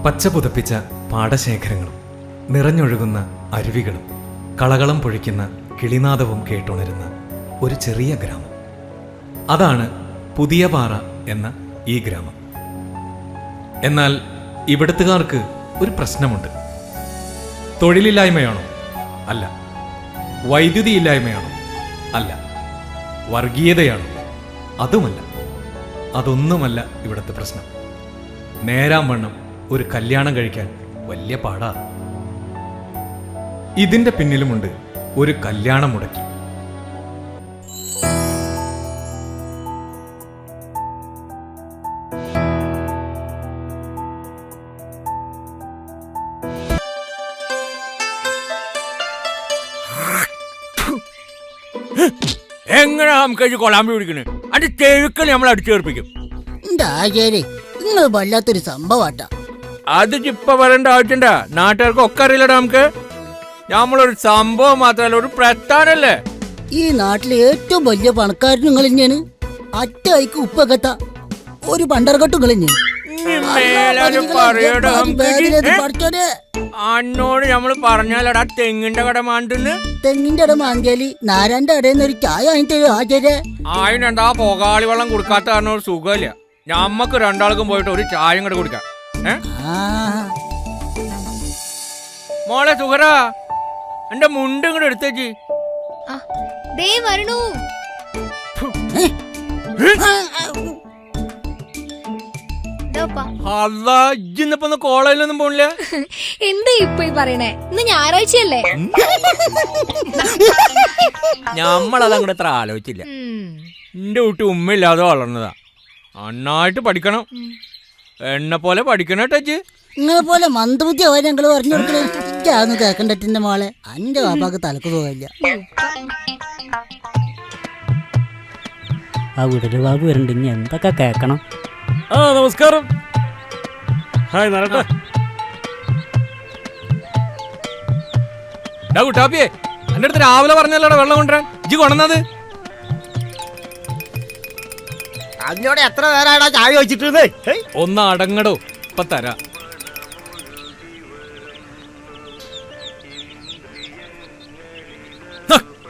പച്ച പുതപ്പിച്ച പാടശേഖരങ്ങളും നിറഞ്ഞൊഴുകുന്ന അരുവികളും കളകളം പൊഴിക്കുന്ന കിളിനാദവും കേട്ടുണരുന്ന ഒരു ചെറിയ ഗ്രാമം. അതാണ് പുതിയ പാറ എന്ന ഈ ഗ്രാമം. എന്നാൽ ഇവിടുത്തുകാർക്ക് ഒരു പ്രശ്നമുണ്ട്. തൊഴിലില്ലായ്മയാണോ? അല്ല. വൈദ്യുതി ഇല്ലായ്മയാണോ? അല്ല. വർഗീയതയാണോ? അതുമല്ല. അതൊന്നുമല്ല ഇവിടുത്തെ പ്രശ്നം. നേരാം വണ്ണം ഒരു കല്യാണം കഴിക്കാൻ വലിയ പാടാ. ഇതിന്റെ പിന്നിലുമുണ്ട് ഒരു കല്യാണം മുടക്കി. എങ്ങനെ നമുക്ക് കൊളാമ്പി പിടിക്കണേ? അത് ചെഴുക്കൽ നമ്മൾ അടിച്ചേർപ്പിക്കും. നിങ്ങൾ വല്ലാത്തൊരു സംഭവാട്ടാ. അത് ഇപ്പൊ പറയേണ്ട ആവശ്യണ്ട. നാട്ടുകാർക്ക് ഒക്കെ അറിയില്ലടാ. നമുക്ക് നമ്മളൊരു സംഭവം മാത്രല്ല, ഒരു പ്രസ്ഥാനല്ലേ. ഈ നാട്ടിലെ ഏറ്റവും വലിയ പണക്കാരൻ നിങ്ങൾ തന്നെയാണ്. അറ്റയ്ക്ക് ഉപ്പകത്ത ഒരു പണ്ടർകട്ടും അന്നോട് നമ്മള് പറഞ്ഞാലടാ തെങ്ങിന്റെ കട മാണ്ടെന്ന്. തെങ്ങിന്റെ അട മാന്തിയാല് നാരായണന്റെ അടയെന്ന് ഒരു ചായ വാങ്ങിട്ട് ആചാര്യ. അതിനെന്താ പൊകാളി വെള്ളം കൊടുക്കാത്ത കാരണം ഒരു സുഖമില്ല. ഞമ്മക്ക് രണ്ടാൾക്കും പോയിട്ട് ഒരു ചായം കൂടെ കുടിക്കാം. മോളെ സുഖറാ, എന്റെ മുണ്ട് ഇങ്ങോട്ട് എടുത്തേക്ക്. ഇന്നിപ്പോ കോളേജിലൊന്നും പോണില്ല. എന്താ ഇപ്പൊ പറയണേ? ഇന്ന് ഞായറാഴ്ചയല്ലേ? ഞമ്മളതങ്ങോട്ട് എത്ര ആലോചിച്ചില്ല. എന്റെ വീട്ടിൽ ഉമ്മയില്ലാതെ വളർന്നതാ. നന്നായിട്ട് പഠിക്കണം, എന്നെ പോലെ പഠിക്കണം ടച്ച്. നിങ്ങളെ പോലെ മന്ദബുദ്ധി ആവാൻ ഞങ്ങള് പറഞ്ഞു കൊടുക്കണേ. കേക്കണ്ടറ്റിന്റെ മോളെ അന്റെ വാപ്പാക്ക് തലക്ക് പോകില്ല. ആ വിടല് ബാബു വരണ്ട്. ഇനി എന്തൊക്കെ കേക്കണം. നമസ്കാരം. ഹായ് നാരായണ. കുട്ടാപ്പിയെ, എന്റെ അടുത്ത് രാവിലെ പറഞ്ഞല്ലോടാ വെള്ളം കൊണ്ടുവരാൻ. ഇജ്ജ് കൊണ്ടുവന്നത് അതിനോട് എത്ര നേരമാടാ ചായ വെച്ചിട്ട്? ഒന്ന് അടങ്ങടോ, ഇപ്പൊ തരാ.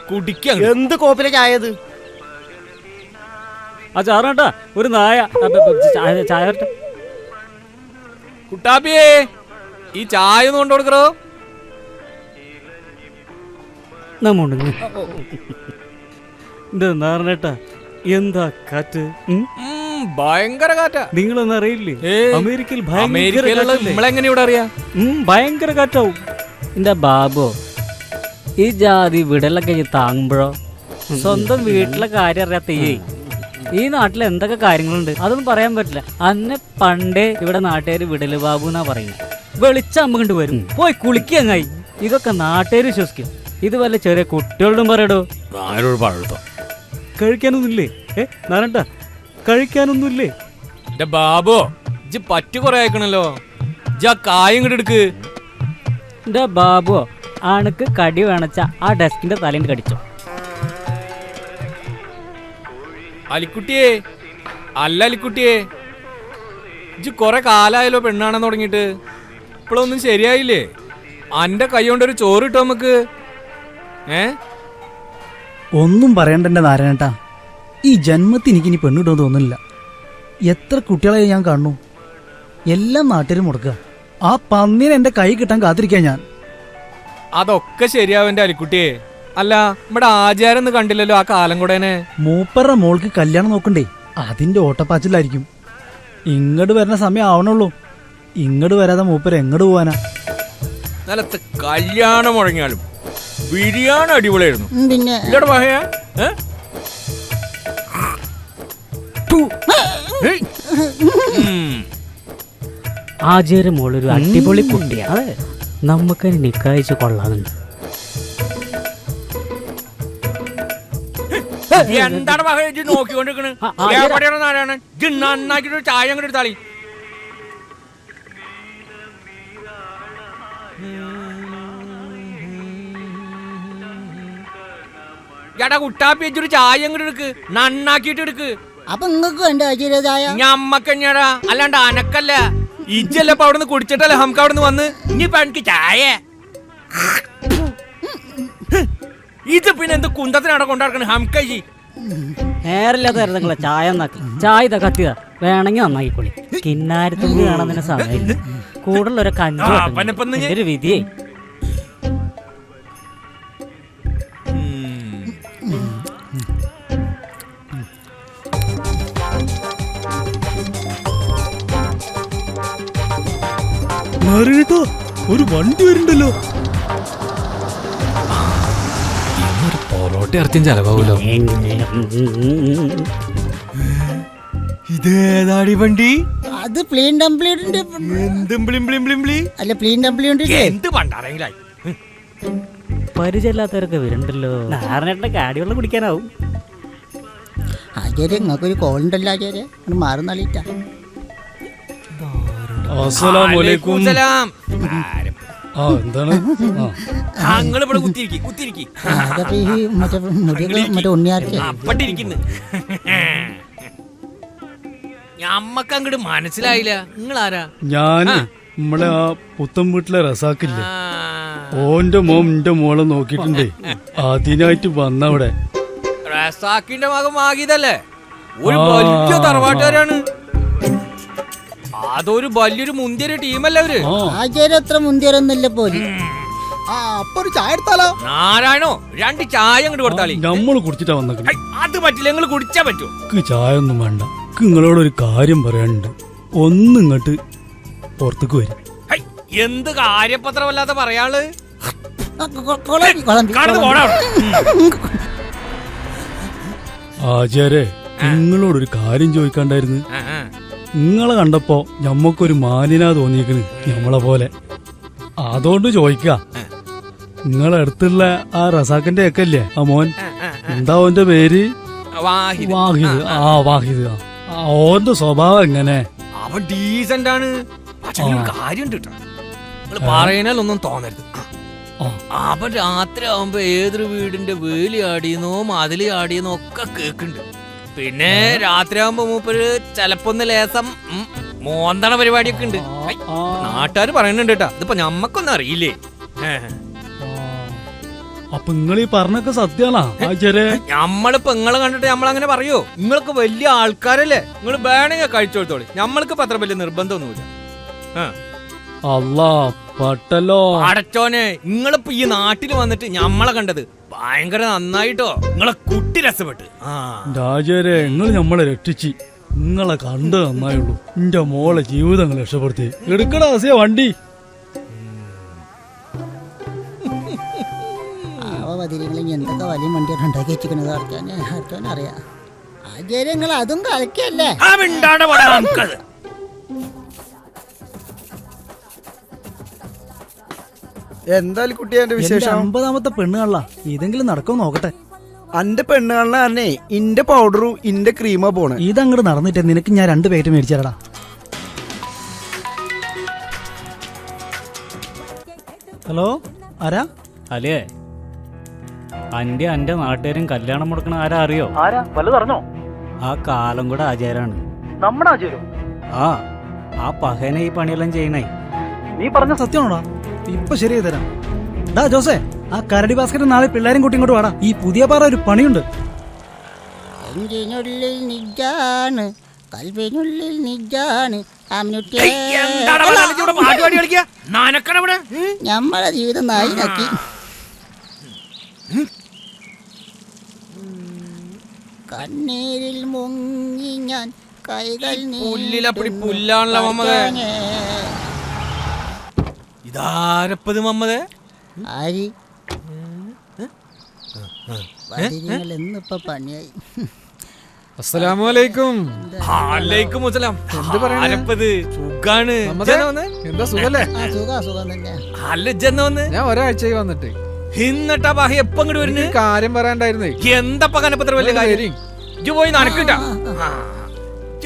കുടിക്ക. എന്ത് കോപ്പിലെ ചായത്? ആ ചാറേട്ടാ, ഒരു നായ ചായ. കുട്ടാപ്പിയേ, ഈ ചായ ഒന്ന് കൊണ്ടു കൊടുക്കറോ. നാരണേട്ടാ, എന്താ കാറ്റ്! ഭയങ്കര കാറ്റാ. നിങ്ങളൊന്നും അറിയില്ലേ? അമേരിക്കയിൽ നമ്മളെങ്ങനെ ഇവിടെ അറിയാ? ഭയങ്കര കാറ്റാവും. എന്റെ ബാബോ, ഈ ജാതി വിടലൊക്കെ താങ്ങുമ്പോഴോ സ്വന്തം വീട്ടിലെ കാര്യം അറിയാത്തേ. ഈ നാട്ടിൽ എന്തൊക്കെ കാര്യങ്ങളുണ്ട് അതൊന്നും പറയാൻ പറ്റില്ല. അന്നെ പണ്ടേ ഇവിടെ നാട്ടുകാര് വിടല് ബാബു എന്നാ പറയുന്നത്. വെളിച്ചമ്മ കൊണ്ട് വരും, പോയി കുളിക്കങ്ങായി. ഇതൊക്കെ നാട്ടുകാര് വിശ്വസിക്കും. ഇത് വല്ല ചെറിയ കുട്ടികളോടും പറയടോ. കഴിക്കാനൊന്നുമില്ലേ? നാരണ്ട, കഴിക്കാനൊന്നുമില്ലേ? ബാബോ, ഇജ്ജ് പറ്റി കൊറേ അയക്കണല്ലോ. ഇജ്ജ് കായും കൂടെ എടുക്ക്. എന്റെ ബാബോ, ആണക്ക് കടി വേണച്ച ആ ഡെസ്കിന്റെ തലേന്ന് കടിച്ചോ. അലിക്കുട്ടിയെ, അല്ല അലിക്കുട്ടിയെ, ഇജ്ജ് കൊറേ കാലായാലോ പെണ്ണാണെന്ന് തുടങ്ങിയിട്ട്. ഇപ്പോഴൊന്നും ശരിയായില്ലേ? അന്റെ കൈ കൊണ്ടൊരു ചോറ് കിട്ടോ നമുക്ക്? ഒന്നും പറയണ്ട നാരായണേട്ടാ. ഈ ജന്മത്തിൽ എനിക്കിനി പെണ്ണിട്ടോ തോന്നുന്നില്ല. എത്ര കുട്ടികളെ ഞാൻ കാണുന്നു. എല്ലാം നാട്ടിലും മുടക്കുക. ആ പന്നീനെ എന്റെ കൈ കിട്ടാൻ കാത്തിരിക്കാൻ ഞാൻ. അതൊക്കെ ശരിയാവന്റെ അലിക്കുട്ടിയെ. അല്ല, നമ്മുടെ ആചാരം കണ്ടില്ലല്ലോ ആ കാലം കൂടെനെ. മൂപ്പരുടെ മോൾക്ക് കല്യാണം നോക്കണ്ടേ? അതിന്റെ ഓട്ടപ്പാച്ചിലായിരിക്കും. ഇങ്ങോട്ട് വരുന്ന സമയം ആവണുള്ളൂ. ഇങ്ങോട്ട് വരാതെ മൂപ്പര് എങ്ങോട്ട് പോവാനാ? നിലത്ത് കല്യാണം മുഴങ്ങിയാലും ബിരിയാണി അടിപൊളിയായിരുന്നു. പിന്നെ ആചാര്യ മോളൊരു അടിപൊളി കുട്ടിയാണ്. നമുക്ക് നിക്കായിച്ച് കൊള്ളാറുണ്ട്. എന്താണ് നോക്കിക്കൊണ്ടിരിക്കണ്? നന്നാക്കിട്ട് ചായ അങ്ങോട്ട് എടുത്താളി. ചേട്ടാ കുട്ടാപ്പി വെച്ചൊരു ചായ അങ്ങോട്ട് എടുക്ക്, നന്നാക്കിട്ട് എടുക്ക്. അപ്പൊ നിങ്ങക്ക് വേണ്ട ആചാര്യ ചായ? ഞമ്മക്ക് തന്നെയാടാ, അല്ലാണ്ട് അനക്കല്ല. ഇജ്ജല്ലപ്പ അവിടെ നിന്ന് കുടിച്ചിട്ടല്ലേ നമുക്ക് അവിടെ നിന്ന് വന്ന് ഇനിയിപ്പ എനിക്ക് ചായ. ഇത് പിന്നെ എന്ത് കുന്തത്തിനവിടെ കൊണ്ടാക്കണേ ഹംകജി? നേരില്ലാത്ത നിങ്ങളെ ചായ നന്നാക്കി ചായ ഇതാ കത്തിയതാ വേണമെങ്കിൽ നന്നാക്കിക്കൊള്ളി. കിന്നാരത്തുമ്പി വേണം നിന്നെ സമയമില്ല. കൂടുതൽ ഒരു കഞ്ചു ഒരു വിധിയേ. ഒരു വണ്ടി വരുന്നുണ്ടല്ലോ. ഒരു പൊറോട്ട ഇറച്ചിയും ചെലവാവൂലോ. ഇതേതാടി വണ്ടി? അത് പ്ലെയിൻ ഡംപ്ലിയുടെ അല്ല പ്ലെയിൻ ഡംപ്ലിയുണ്ട്. എന്ത് പണ്ടാരെങ്കിലായി പരിചയമില്ലാത്തവരൊക്കെ വരുന്നുണ്ടല്ലോ. നാരനേട്ടന്റെ കാടിവെള്ളം കുടിക്കാനാവും. ആചാര്യ നിങ്ങൾക്കൊരു കോളുണ്ടല്ലോ ആചാര്യ, അത് മാറുന്നളിട്ടാ. ഞങ്ങളിവിടെ കുത്തിരിക്കി മറ്റേ ഉണ്ണിയാർച്ച അപ്പട്ടിരിക്കുന്നു. ഞമ്മക്ക് അങ്ങോട്ട് മനസ്സിലായില്ല നിങ്ങളാരാ? ഞാന് നമ്മളെ ആ പുത്തൻ വീട്ടിലെ റസാക്കില്ലേ, ഓന്റെ മോൻ എന്റെ മോളെ നോക്കിട്ടുണ്ടേ, അതിനായിട്ട് വന്നവിടെ. റസാക്കിന്റെ മകൻ മാഗിതല്ലേ? ഒരു വലിയ തറവാട്ടുകാരാണ്. അതൊരു വലിയൊരു മുന്തിയൊരു ടീമല്ലേ അവര്. ആചാര്യ അത്ര മുന്തിയൊരൊന്നുമില്ല പോലും. അപ്പൊ ഒരു ചായ എടുത്താലോ? നാരായണോ 2 ചായ അങ്ങോട്ട് കൊടുത്താളി. നമ്മള് കുടിച്ചിട്ടാ വന്നേക്കണേ. അത് പറ്റില്ല, നിങ്ങൾ കുടിച്ചാ പറ്റൂ. ചായ ഒന്നും വേണ്ട. നിങ്ങളോടൊരു കാര്യം പറയാനുണ്ട്. ഒന്നിങ്ങോട്ട് പുറത്തേക്ക് വരും. എന്ത് കാര്യപത്രമല്ലാത്ത പറയാള്? ആചാര്യ, നിങ്ങളോടൊരു കാര്യം ചോദിക്കാണ്ടായിരുന്നു. നിങ്ങളെ കണ്ടപ്പോ ഞമ്മക്കൊരു മാന്യനാ തോന്നിയേക്കണ്, ഞമ്മളെ പോലെ. അതുകൊണ്ട് ചോദിക്ക, നിങ്ങളെ അടുത്തുള്ള ആ റസാഖിന്റെ ഒക്കെല്ലേ ആ മോൻ, എന്താ ഓന്റെ പേര്? വാഹിദ്. വാഹിദ്. ഓന്റെ സ്വഭാവം എങ്ങനെ? അവൻ ഡീസന്റ് ആണ്. കാര്യണ്ട് കേട്ടോ, പറയണൊന്നും തോന്നരുത്. അവൻ രാത്രി ആവുമ്പോ ഏതൊരു വീടിന്റെ വേലി ആടിയെന്നോ മതിലി ആടിയെന്നോ ഒക്കെ കേക്കുന്നുണ്ട്. പിന്നെ രാത്രി ആവുമ്പോ മൂപ്പര് ചെലപ്പോ ഒന്ന് ലേസം മോന്തണ പരിപാടിയൊക്കെ ഉണ്ട്. നാട്ടുകാര് പറയുന്നുണ്ട് കേട്ടാ. ഇതിപ്പോ ഞമ്മക്കൊന്നും അറിയില്ലേ. അപ്പൊ നിങ്ങൾ ഈ പറഞ്ഞൊക്കെ സത്യാണോ ആചാര്യ? നമ്മളിപ്പോ നിങ്ങളെ കണ്ടിട്ട് നമ്മളങ്ങനെ പറയോ? നിങ്ങൾക്ക് വലിയ ആൾക്കാരല്ലേ, നിങ്ങൾ വേണമെങ്കിൽ കഴിച്ചോളത്തോളി. നമ്മൾക്ക് അത്ര വലിയ നിർബന്ധമൊന്നുമില്ല. അല്ലാ പട്ടല്ലോ അടച്ചോനെ, നിങ്ങളിപ്പോ ഈ നാട്ടിൽ വന്നിട്ട് ഞമ്മളെ കണ്ടത് ഭയങ്കര നന്നായിട്ടോ. നിങ്ങളെ കുട്ടി രസപ്പെട്ട്. ആചാര്യ, നിങ്ങൾ നമ്മളെ രക്ഷിച്ച്. നിങ്ങളെ കണ്ട് നന്നായുള്ളൂ. എന്റെ മോളെ ജീവിതങ്ങൾ രക്ഷപ്പെടുത്തി. എടുക്കടാ ആസിയ വണ്ടി. എന്തൊക്കെ വലിയ വണ്ടിയാണ് ഉണ്ടാക്കി വെച്ചിരിക്കണത് ആർക്കാനും അറിയാം. ആചാര്യങ്ങൾ അതും കളിക്കല്ലേ. എന്തായാലും കുട്ടി എന്റെ വിശേഷം? 50ാമത്തെ പെണ്ണുകാണല്ല, ഇതെങ്കിലും നടക്കും നോക്കട്ടെ. അന്റെ പെണ്ണുകാണ തന്നെ ഇന്റെ പൗഡറും ഇന്റെ ക്രീമാ പോണേ. ഇതങ്ങോട്ട് നടന്നിട്ട് നിനക്ക് ഞാൻ 2 പാക്കറ്റ് മേടിച്ചാടാ. ഹലോ, ആരാ? അല്ലേ അന്റെ നാട്ടുകാരും കല്യാണം മുടക്കണ ആരാ അറിയോ? വല്ലതറിഞ്ഞോ? ആ കാലം കൂടെ ആചാരാണ്. നമ്മുടെ ആചാരം? ആ പഹനെ ഈ പണിയെല്ലാം ചെയ്യണേ. നീ പറഞ്ഞ സത്യമാണോടാ? ഇപ്പൊ ശരിയായി തരാം. ഡാ ജോസേ, ആ കരടി ബാസ്കറ്റ് നാളെ പിള്ളേരും കൂട്ടി ഇങ്ങോട്ട് വാടാ. ഈ പുതിയ പാറ ഒരു പണിയുണ്ട്. നെഞ്ചിനുള്ളിൽ നിജാണ്, കൽവിനുള്ളിൽ നിജാണ്. ഞമ്മളെ ജീവിതം നായി നക്കി. കണ്ണീരിൽ മുങ്ങി ഞാൻ കൈകൾ പുല്ലാണല്ലോ മമ്മദേ. ഇതാരപ്പത് മമ്മദേ? ആരി എന്നിപ്പോ പണിയായി. അസ്സലാമലൈക്കും. അലൈക്കും അസ്സലാം. ആരപ്പത്? സുഖാണ്. എന്താ സുഖല്ലേ? സുഖം തന്നെ. അല്ല ഇജ്ജെന്നാ വന്ന്? ഞാൻ ഒരാഴ്ചയായി വന്നിട്ട്. എന്നിട്ടാ ബാഹി എപ്പ ഇങ്ങോട്ട് വരുന്നു? കാര്യം പറയാണ്ടായിരുന്നേ. എന്തപ്പ കനപ്പത്ര വലിയ കാര്യം? ഇജ്ജ് പോയി നടക്കട്ടാ.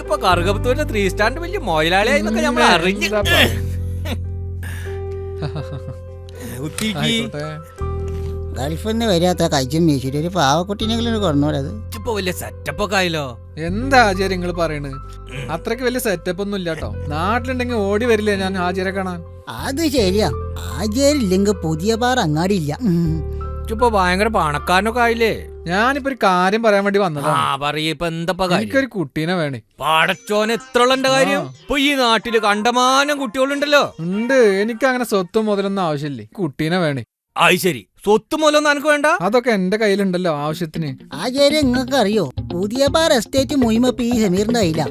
ഇപ്പൊ കറുകപ്പത്തൂരിന്റെ 3 സ്റ്റാറിന്റെ വലിയ മൊയിലാളിയായി നമ്മൾ അറിഞ്ഞു. ഗൾഫിൽ നിന്ന് വരാത്ത കഴിച്ചും വീശിട്ട് ഒരു പാവക്കുട്ടീനെങ്കിലും കൊണ്ടുപോയത്. ഇപ്പൊ വലിയ സെറ്റപ്പ് ഒക്കെ ആയല്ലോ. എന്താ ആചാര്യ നിങ്ങൾ പറയണ്? അത്രക്ക് വലിയ സെറ്റപ്പ് ഒന്നും ഇല്ല കേട്ടോ. നാട്ടിലുണ്ടെങ്കിൽ ഓടി വരില്ലേ ഞാൻ ആചാര്യ കാണാൻ? അത് ശരിയാ, ആചാരില്ലെങ്കിൽ പുതിയ പാറ അങ്ങാടിയില്ല. ഇപ്പൊ ഭയങ്കര പണക്കാരനൊക്കെ ആയില്ലേ. ഞാനിപ്പോ ഒരു കാര്യം പറയാൻ വേണ്ടി വന്നതാ. പറയ ഇപ്പൊ എന്താ എനിക്കൊരു കുട്ടീനെ വേണേ. പടച്ചോന് എത്ര ഉള്ള കാര്യം. ഇപ്പൊ ഈ നാട്ടില് കണ്ടമാനം കുട്ടികളുണ്ടല്ലോ. ഉണ്ട്, എനിക്ക് അങ്ങനെ സ്വത്തും മുതലൊന്നും ആവശ്യമില്ലേ. കുട്ടീനെ വേണേ. അത് ശരി, സ്വത്ത് മൂലൊന്നും എനിക്ക് വേണ്ട. അതൊക്കെ എന്റെ കയ്യിലുണ്ടല്ലോ ആവശ്യത്തിന്. ആചാര്യ നിങ്ങൾക്ക് അറിയോ, പുതിയ പാറ എസ്റ്റേറ്റ് മുയിമപ്പ ഈ സമീറിന്റെ കയ്യില.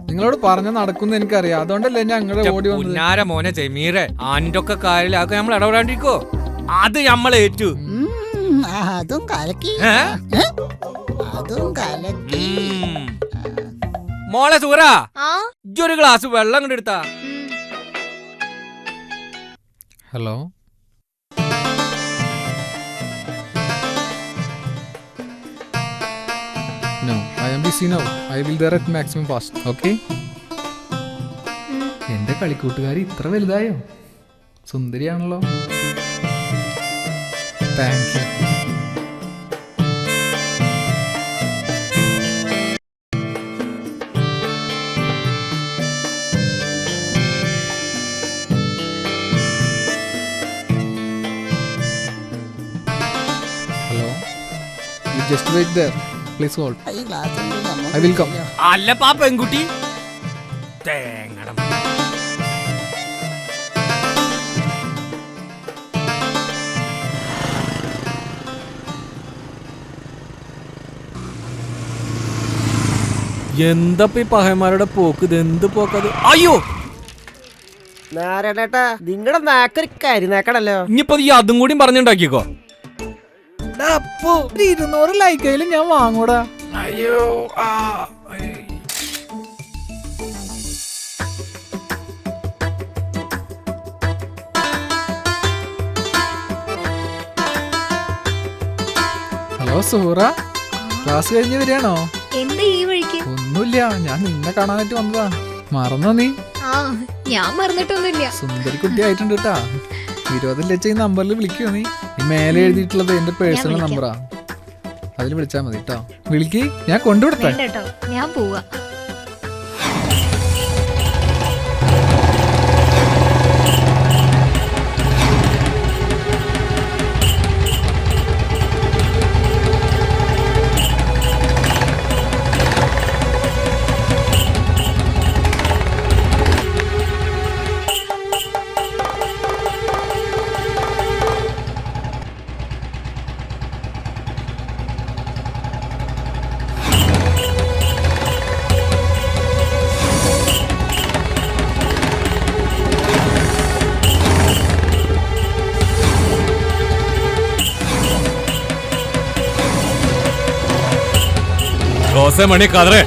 നിങ്ങളോട് പറഞ്ഞ നടക്കുന്ന എനിക്കറിയാം, അതുകൊണ്ടല്ലേ ഞങ്ങളെ ഓടി വന്നത്. ഉന്നാര മോനെ ജമീറെ, അന്റെ ഒക്കെ കാര്യമില്ലാതെ നമ്മൾ ഇടപെടാണ്ടിരിക്കോ? അത് നമ്മളേറ്റു. അതും കലക്കി, അതും കലക്കി. മോളെ സൂറ, ആ ഇജ്ജൊരു ഗ്ലാസ് വെള്ളം കൊണ്ട് എടുത്താ. Hello, No, I am busy now. I will there at maximum fast. Okay? എന്റെ കളിക്കൂട്ടുകാരി ഇത്ര വലുതായോ? സുന്ദരിയാണല്ലോ. Thank you. Hello, you just wait there. Please hold. ഈ ഗ്ലാസ് കൊണ്ട് നമുക്ക് I will come. അല്ലപ്പാ പെൺകുട്ടി തേങ്ങണം. എന്താ ഈ പഹയന്മാരുടെ പോക്ക്? ഇത് എന്ത് പോക്കത്? അയ്യോ, നാരായണേട്ടാ, നിങ്ങളുടെ നാക്കൊരു കരിനാക്കണല്ലോ. ഇനിയിപ്പോ ഈ അതും കൂടി പറഞ്ഞുണ്ടാക്കിക്കോ. അപ്പൊ 200 ലൈക്കയിലും ഞാൻ വാങ്ങൂടാ. അയ്യോ, ഹലോ സൂറ, ക്ലാസ് കഴിഞ്ഞ് വരികയാണോ? എന്താ ഈ വഴിക്ക്? ഒന്നുമില്ല, ഞാൻ നിന്നെ കാണാനായിട്ട് വന്നതാ. മറന്നോ നീ? ആ ഞാൻ മറന്നിട്ടൊന്നുമില്ല. സുന്ദരി കുട്ടി ആയിട്ടുണ്ട് കേട്ടാ. 20 ലക്ഷം ഈ നമ്പറിൽ വിളിക്കുവോ നീ? മേലെ എഴുതിയിട്ടുള്ളത് എന്റെ പേഴ്സണൽ വിളിക്കാം. നമ്പറാ, അതിൽ വിളിച്ചാ മതി കേട്ടോ. വിളിക്ക്, ഞാൻ കൊണ്ടുവിടട്ടെ. വേണ്ട കേട്ടോ, ഞാൻ പോവാ. മണി കതറേ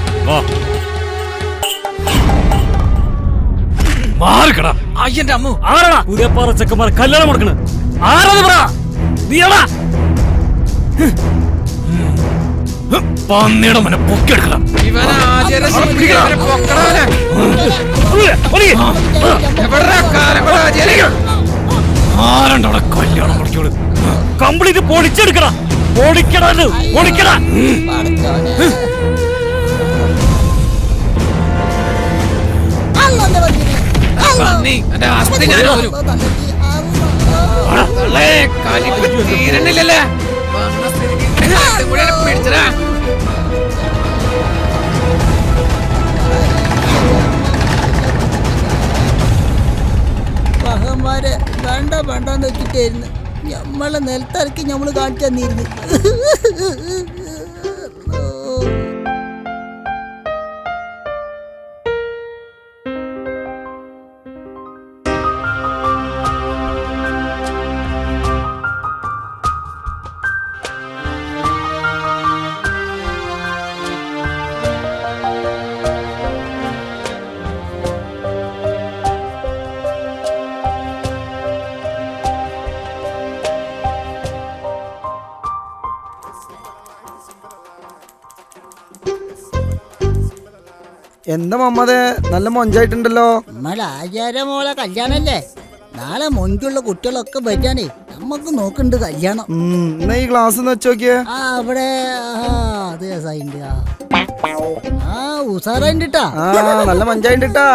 മാറിക്കടാ. അയ്യന്റെ അമ്മ, ആരാടാ പുതിയ പാറ ചെക്കന്മാർ കല്യാണം കൊടുക്കണ? ആരാന്ന് പറ. നീയാടാ പന്നിയുടെ മനെ പൊക്കിയെടുക്കണം. ആരണ്ടവിടെ കല്യാണം മുടക്കിയോട് കംപ്ലീറ്റ് പൊളിച്ചെടുക്കടാ. പൊളിക്കടാ, പൊളിക്കടാ. പഹന്മാരെ വേണ്ട വേണ്ടെന്ന് വെച്ചിട്ടായിരുന്നു നമ്മളെ നിലത്തിറക്കി നമ്മള് കാണിച്ചു തന്നിരുന്നു. എന്താ മമ്മതെ, നല്ല മൊഞ്ചായിട്ടുണ്ടല്ലോ. നമ്മളെ ആചാര മോളെ കല്യാണല്ലേ, നാളെ മുൻപുള്ള കുട്ടികളൊക്കെ വരാനേ നമ്മക്ക് നോക്കണ്ട് കല്യാണം. എന്നാ ഈ ഗ്ലാസ് വെച്ചോക്കിയേ. ആ അവിടെ അത് രസായിണ്ട്. ആ ഉസാറായിണ്ട് ട്ടാ. നല്ല മഞ്ചായിണ്ട് ട്ടാ.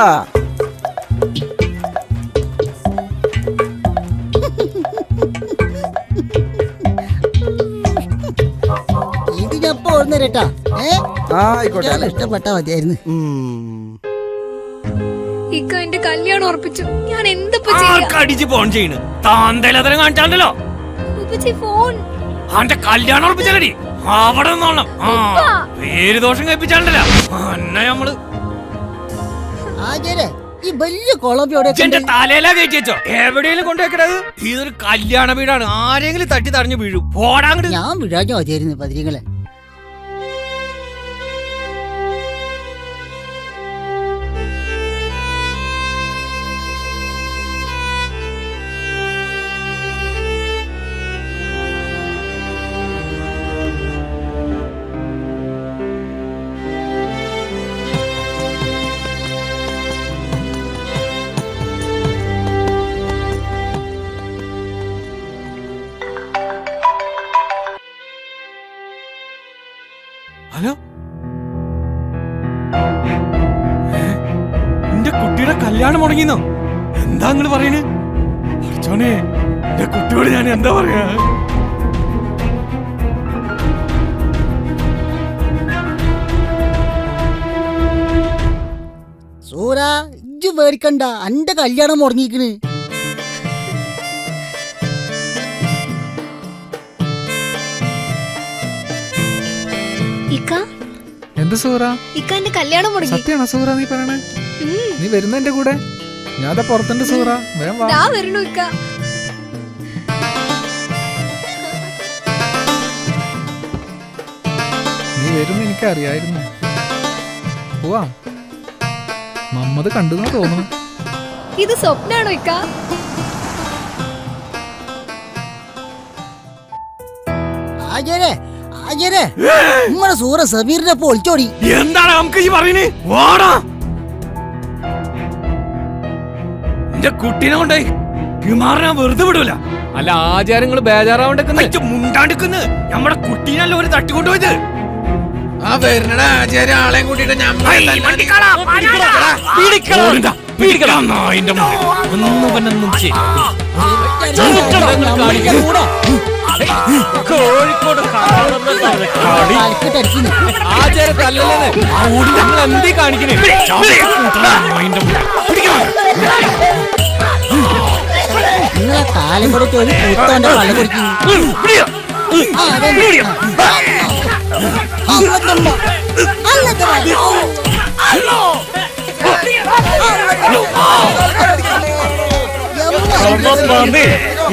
ഇത് ഞാൻ ഇപ്പൊ ഓർന്നേരട്ടാ. ആയിക്കോട്ടെ. ഇഷ്ടപ്പെട്ടാ മതിയായിരുന്നു. ഇക്ക എന്റെ കല്യാണം ഉറപ്പിച്ചു. ഞാൻ എന്തിപ്പോ ചെയ്യാ? അടിച്ച് ഫോൺ ചെയ്യണ് താന്തലതരം കാണിച്ചാണ്ടല്ലോ. ഉപ്പച്ചി ഫോൺ. അവന്റെ കല്യാണം ഉറപ്പിച്ചാലടി അവിടെ നിന്നോളണം. പേര് ദോഷം കഴിപ്പിച്ചാണ്ടല്ലോ എന്നെ നമ്മള് ഈ വലിയ കുളമ്പ് എന്റെ തലയിലാ കയറ്റി വെച്ചോ. എവിടെയെങ്കിലും കൊണ്ടുവെക്കണത്? ഇതൊരു കല്യാണ വീടാണ്. ആരെങ്കിലും തട്ടി തടഞ്ഞു വീഴും. പോടാങ്ങട്. ഞാൻ വിടാഞ്ഞ മതിയായിരുന്നു പതിരികളെ. ഹലോ, എന്റെ കുട്ടിയുടെ കല്യാണം മുടങ്ങിന്നോ? എന്താ നിങ്ങള് പറയണ്? അർച്ചോനെ, എന്റെ കുട്ടിയോട് ഞാൻ എന്താ പറയാ? സൂര ഇജ്ജ് പേടിക്കണ്ട, അന്റെ കല്യാണം മുടങ്ങിക്കണ്. ഇക്ക എന്ത് സൂറ? ഇക്ക എന്റെ കല്യാണം മുടങ്ങി. സത്യാണോ സൂറ നീ പറയണേ? നീ വരുന്ന എന്റെ കൂടെ? ഞാൻ പുറത്തുണ്ട് സൂറ, വേഗം വാ. വരണു ഇക്ക. നീ വരും എനിക്കറിയായിരുന്നു. പോവാം. മമ്മത് കണ്ടു തോന്നുന്നു. ഇത് സ്വപ്നാണോ ഇക്ക? നമ്മുടെ സൂറ സമീറിനെ ഒളിച്ചോടി. എന്താണ് നമുക്ക് ഈ പറയുന്നേ? വാടാ, എന്റെ കുട്ടീനെ കൊണ്ടേ കുമാറിനെ വെറുതെ വിടൂല. അല്ല ആചാരങ്ങൾ ബേജാറാവണ്ടെന്ന് മുണ്ടാണ്ടിക്കുന്നു. നമ്മുടെ കുട്ടീനല്ല ഒരു തട്ടിക്കൊണ്ടുപോയത്. ആ വരുന്നട ആചാര്യ ആളെയും കൂട്ടിട്ട് കോഴിക്കോട് എന്തീ കാണിക്കണേ? നിങ്ങളെ കാലം കൂടെ തൊഴിൽ പൂത്തോന്റെ പല കുടിക്കുന്നു.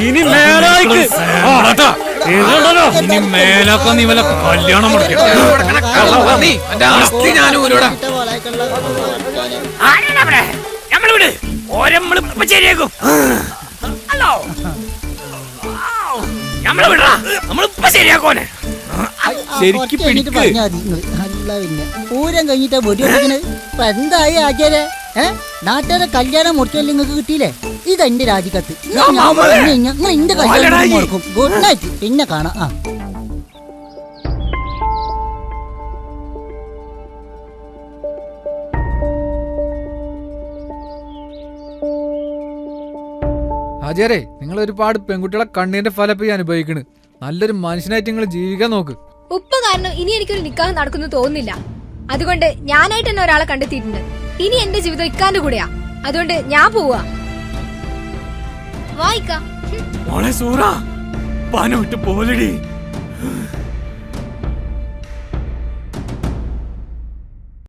ഇനി മേലായിക്ക് ഇനി മേലൊക്കെ നീ വല്ല കല്യാണം മുടക്കി നമ്മളിവിടെ ഓരമ്മളിപ്പ ശരിയാക്കും. ഹലോ, നമ്മളെ വിടാ, നമ്മളിപ്പ ശരിയാക്കോനെ. ശരിക്കും പൂരം കഴിഞ്ഞിട്ടാ വെടിവെക്കണത്. ഇപ്പൊ എന്തായി ആചാര്യ? നാട്ടുകാരെ കല്യാണം മുറിക്കൽ നിങ്ങൾക്ക് കിട്ടിയില്ലേ? ഇതെന്റെ രാജിക്കത്ത്. നിങ്ങൾ എന്റെ കല്യാണം മുടക്കും. ഗുഡ് നൈറ്റ്, പിന്നെ കാണാം. ആചാരേ, നിങ്ങൾ ഒരുപാട് പെൺകുട്ടികളെ കണ്ണീന്റെ ഫലം പോയി അനുഭവിക്കണ്. നല്ലൊരു മനുഷ്യനായിട്ട് നിങ്ങൾ ജീവിക്കാൻ നോക്ക്. ഉപ്പ കാരണം ഇനി എനിക്കൊരു നിക്കാഹ് നടക്കുന്നു തോന്നുന്നില്ല. അതുകൊണ്ട് ഞാനായിട്ട് തന്നെ ഒരാളെ കണ്ടെത്തിയിട്ടുണ്ട്. ഇനി എന്റെ ജീവിതം ഇക്കാന്റെ കൂടെയാ. അതുകൊണ്ട് ഞാൻ പോവാ. വായിക്ക മോളെ സൂറ, പാന വിട്ട് പോലടി.